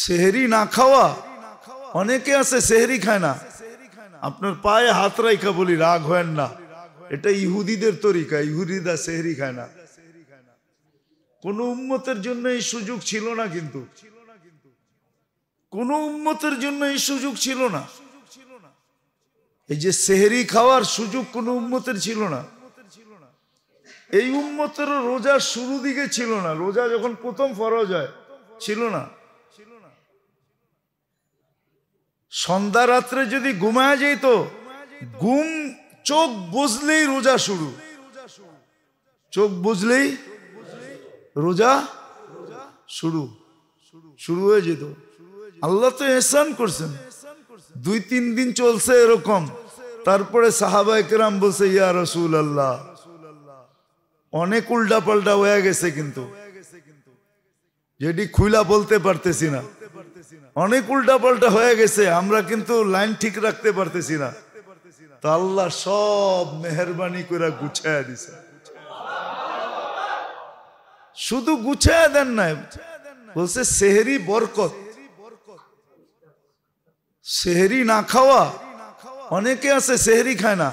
সেহরি না খাওয়া, অনেকে আছে সেহরি খায় না। আপনার পায়ে হাত রাইখা বলি, রাগ হয় না, এটা ইহুদিদের তরিকা, ইহুদিরা সেহরি খায় না। কোন উম্মতের জন্য এই সুযোগ ছিল না, কিন্তু কোন উম্মতের জন্য এই সুযোগ ছিল না। এই যে সেহরি খাওয়ার সুযোগ কোন উম্মতের ছিল না। এই উম্মতের রোজার শুরু দিকে ছিল না, রোজা যখন প্রথম ফরজ হয় ছিল না। সন্ধ্যা রাত্রে যদি ঘুমায় যেত, ঘুম চোখ বুঝলেই রোজা শুরু, চোখ বুঝলেই রোজা শুরু হয়ে যেত। আল্লাহ তো ইহসান করছেন, 2-3 দিন চলছে এরকম। তারপরে সাহাবায়ে কেরাম বলছে, ইয়া রাসূলুল্লাহ, অনেক উল্টা পাল্টা হয়ে গেছে, কিন্তু যেটি খুইলা বলতে পারতেছি না, অনেক উল্টা পাল্টা হয়ে গেছে, আমরা কিন্তু লাইন ঠিক রাখতে পারতেছি না। তো আল্লাহ সব মেহেরবানি করে গুছায়া দিছে। শুধু গুছায়া দেন নাই, বলছে সেহরি বরকত। সেহরি না খাওয়া, অনেকে আছে সেহরি খায় না।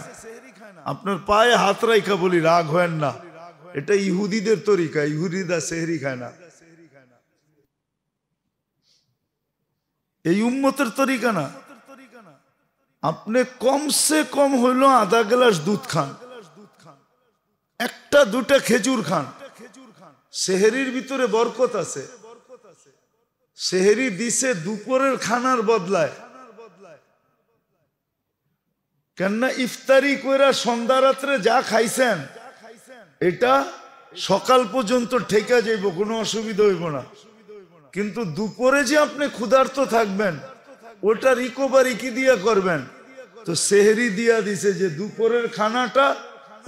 আপনার পায়ে হাত রাইখা বলি, রাগ হয় না, এটা ইহুদিদের তরিকা, ইহুদিরা সেহরি খায় না। এই উম্মতের তরিকা না। আপনি কমসে কম হইলো আধা গ্লাস দুধ খান, 1-2টা খেজুর খান। সেহরির ভিতরে বরকত আছে। সেহরি দিছে দুপুরের খানার বদলায়, কেননা ইফতারি কইরা সন্ধ্যা রাত্রে যা খাইছেন এটা সকাল পর্যন্ত ঠেকা যাইব, কোনো অসুবিধা হইব না। কিন্তু দুপুরে যে আপনি ক্ষুধার্ত থাকবেন, ওটা রিকভারি কি দিয়া করবেন? তো সেহরি দিয়া দিছে যে দুপুরের খানাটা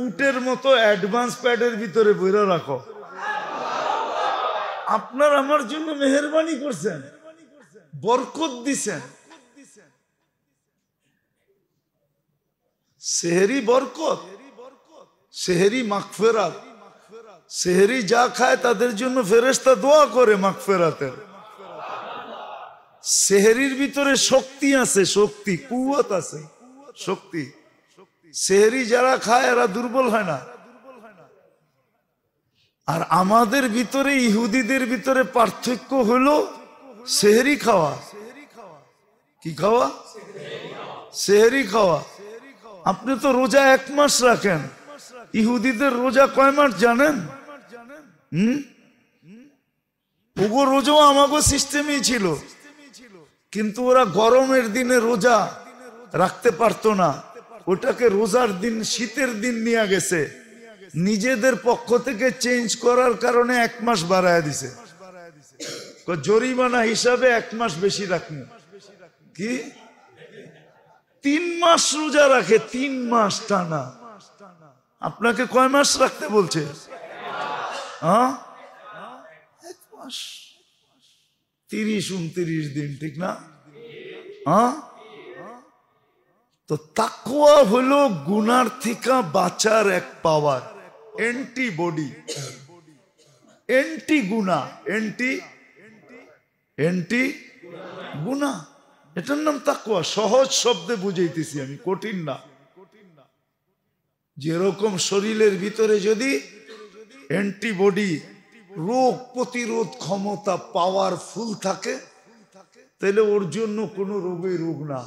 উটের মতো অ্যাডভান্স প্যাডের ভিতরে বইরা রাখো। আপনার আমার জন্য মেহেরবানি করছেন, বরকত দিছেন। সেহরি বরকত, সেহরি মাগফিরাত। সেহরি যা খায় তাদের জন্য ফেরেশতা দোয়া করে মাগফিরাতের। সেহরির ভিতরে শক্তি আছে, শক্তি, কুওয়াত আছে, শক্তি। সেহরি যারা খায় এরা দুর্বল হয় না। আর আমাদের ভিতরে, ইহুদিদের ভিতরে পার্থক্য হলো সেহরি খাওয়া। কি খাওয়া? সেহরি খাওয়া। আপনি তো রোজা 1 মাস রাখেন, ইহুদিদের রোজা কয় মাস জানেন? ওগো রোজাও আমাগো সিস্টেমই ছিল, কিন্তু ওরা গরমের দিনে রোজা রাখতে পারতো না। ওটাকে রোজার দিন, শীতের দিন নিয়ে গেছে, নিজেদের পক্ষ থেকে চেঞ্জ করার কারণে 1 মাস বাড়ায় দিছে। জরিমানা হিসাবে 1 মাস বেশি রাখনি। কি 3 মাস রোজা রাখে, 3 মাস টানা। আপনাকে কয় মাস রাখতে বলছে? 1 মাস, 30-29 দিন, ঠিক না? তো তাকওয়া হলো গুনার থেকে বাঁচার এক পাওয়ার, অ্যান্টিবডি, অ্যান্টি গুনাহ, অ্যান্টি গুনাহ, এটার নাম তাকওয়া। সহজ শব্দে বুঝাইতেছি আমি, কঠিন না। যেরকম শরীরের ভিতরে যদি অ্যান্টিবডি, রোগ প্রতিরোধ ক্ষমতা পাওয়ারফুল থাকে, তাহলে ওর জন্য কোনো রোগই রোগ না।